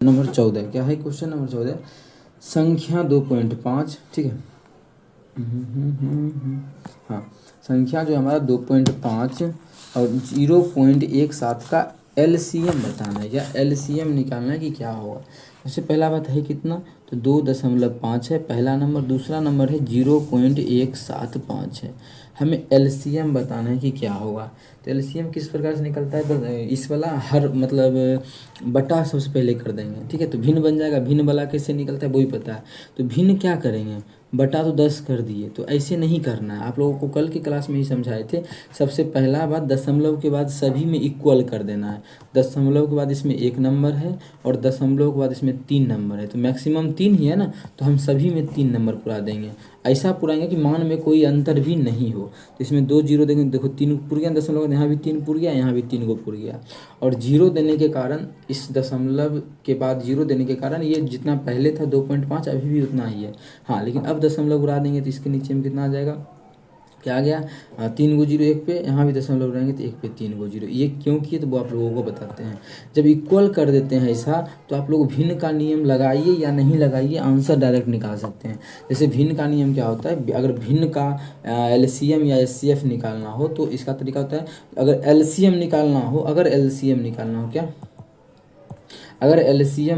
Number 14 क्या है? Question number 14 संख्या 2.5, ठीक है। हाँ, संख्या जो हमारा 2.5 और 0.17 का एलसीएम बताना है या एलसीएम निकालना है कि क्या होगा। सबसे पहला बात है कितना, तो 2.5 है पहला नंबर, दूसरा नंबर है 0.175 है। हमें एलसीएम बताना है कि क्या होगा। तो एलसीएम किस प्रकार से निकलता है, तो इस वाला हर मतलब बटा सबसे पहले कर देंगे, ठीक है। तो भिन्न बन जाएगा, भिन्न वाला कैसे निकलता है वो ही पता है। तो भिन्न क्या करेंगे, बटा तो 10 कर दिए, तो ऐसे नहीं करना है। आप लोगों को कल की क्लास में ही समझाए थे। सबसे पहला बात दशमलव के बाद सभी में इक्वल कर देना है। दशमलव के बाद इसमें 1 नंबर है और दशमलव के बाद इसमें 3 नंबर है, तो मैक्सिमम 3 ही है ना, तो हम सभी में 3 नंबर पुरा देंगे। ऐसा पुराएंगे कि मान में कोई अंतर भी नहीं हो। तो इसमें 2 जीरो देंगे, देखो 3 पुर गया, दशमलव यहाँ भी 3 पुर गया, यहाँ भी 3 को पुर गया। और जीरो देने के कारण, इस दशमलव के बाद जीरो देने के कारण ये जितना पहले था 2.5 अभी भी उतना ही है। हाँ, लेकिन अब दशमलव उड़ा देंगे तो इसके नीचे में कितना आ जाएगा, क्या आ गया, 3 गो जीरो एक पे, यहाँ भी दशमलव रहेंगे तो एक पे 3 गो जीरो। ये क्यों किए तो वो आप लोगों को बताते हैं। जब इक्वल कर देते हैं ऐसा, तो आप लोग भिन्न का नियम लगाइए या नहीं लगाइए, आंसर डायरेक्ट निकाल सकते हैं। जैसे भिन्न का नियम क्या होता है, अगर भिन्न का एलसीएम या एचसीएफ निकालना हो तो इसका तरीका होता है, अगर एलसीएम निकालना हो, अगर एलसीएम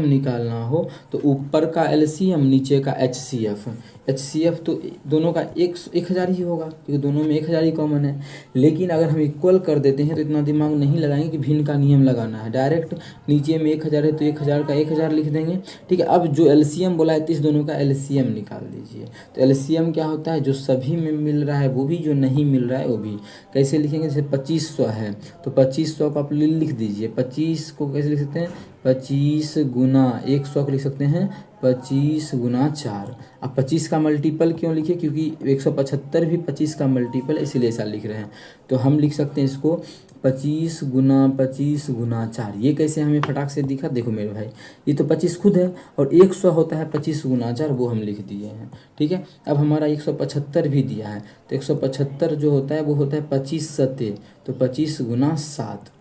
निकालना हो तो ऊपर का एलसीएम नीचे का एचसीएफ तो दोनों का 1000 ही होगा, क्योंकि दोनों में 1000 ही कॉमन है। लेकिन अगर हम इक्वल कर देते हैं तो इतना दिमाग नहीं लगाएंगे कि भिन्न का नियम लगाना है, डायरेक्ट नीचे में 1000 है तो 1000 का 1000 लिख देंगे, ठीक है। अब जो एलसीएम बोला है तो इस दोनों का एलसीएम निकाल दीजिए। तो एलसीएम क्या होता है, जो सभी में मिल रहा है वो भी, जो नहीं मिल रहा है वो भी। कैसे लिखेंगे, जैसे 2500 है तो 2500 को आप लिख दीजिए। 25 को कैसे लिख सकते हैं, 25 गुना 100 को लिख सकते हैं 25 गुना 4। अब 25 का मल्टीपल क्यों लिखे, क्योंकि 175 भी 25 का मल्टीपल है, इसीलिए ऐसा लिख रहे हैं। तो हम लिख सकते हैं इसको 25 गुना 4। ये कैसे हमें फटाक से दिखा, देखो मेरे भाई, ये तो 25 खुद है और 100 होता है 25 गुना 4, वो हम लिख दिए हैं, ठीक है। अब हमारा 175 भी दिया है, तो 175 जो होता है वो होता है 25 सत्ते, तो 25 गुना 7,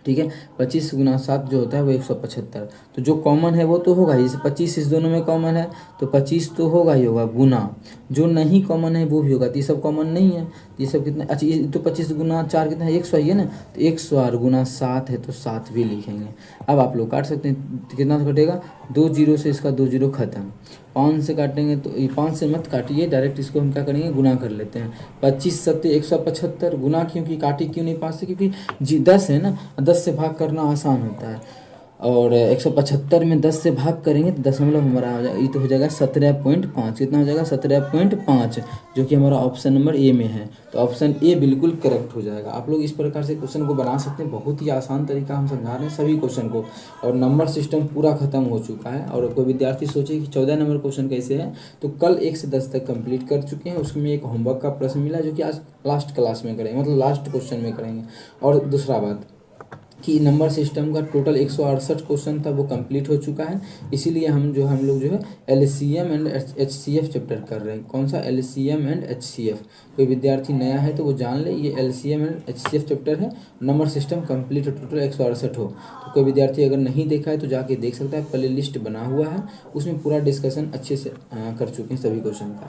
ठीक है। 25 गुना 7 जो होता है वो 175। तो जो कॉमन है वो तो होगा ही, जैसे 25 इस दोनों में कॉमन है तो 25 तो होगा ही होगा, गुना जो नहीं कॉमन है वो भी होगा। तो ये सब कॉमन नहीं है, ये सब कितना, अच्छा ये तो 25 गुना 4 कितना है, 100 ही है ना, तो 100 और गुना 7 है तो 7 भी लिखेंगे। अब आप लोग काट सकते हैं, कितना से कटेगा, 2 जीरो से इसका 2 जीरो खत्म। 5 से काटेंगे तो ये 5 से मत काटिए, डायरेक्ट इसको हम क्या करेंगे, गुना कर लेते हैं। 25 सत्ते 175 गुना, क्योंकि काटी क्यों नहीं 5 से, क्योंकि जी 10 है ना, 10 से भाग करना आसान होता है। और 175 में 10 से भाग करेंगे तो दशमलव हमारा आ जाएगा, ये तो हो जाएगा 17.5। कितना हो जाएगा, 17.5, जो कि हमारा ऑप्शन नंबर ए में है। तो ऑप्शन ए बिल्कुल करेक्ट हो जाएगा। आप लोग इस प्रकार से क्वेश्चन को बना सकते हैं, बहुत ही आसान तरीका हम समझा रहे हैं सभी क्वेश्चन को। और नंबर सिस्टम पूरा खत्म हो चुका है। और कोई विद्यार्थी सोचे कि 14 नंबर क्वेश्चन कैसे है, तो कल 1 से 10 तक कंप्लीट कर चुके हैं। उसमें एक होमवर्क का प्रश्न मिला जो कि आज लास्ट क्लास में करेंगे, मतलब लास्ट क्वेश्चन में करेंगे। और दूसरा बात कि नंबर सिस्टम का टोटल 168 क्वेश्चन था, वो कंप्लीट हो चुका है। इसीलिए हम लोग जो है एलसीएम एंड एचसीएफ चैप्टर कर रहे हैं। कौन सा, एलसीएम एंड एचसीएफ। कोई विद्यार्थी नया है तो वो जान ले, ये एलसीएम एंड एचसीएफ चैप्टर है। नंबर सिस्टम कंप्लीट टोटल 168 हो। तो कोई विद्यार्थी अगर नहीं देखा है तो जाके देख सकता है, प्ले लिस्ट बना हुआ है, उसमें पूरा डिस्कशन अच्छे से कर चुके हैं सभी क्वेश्चन का।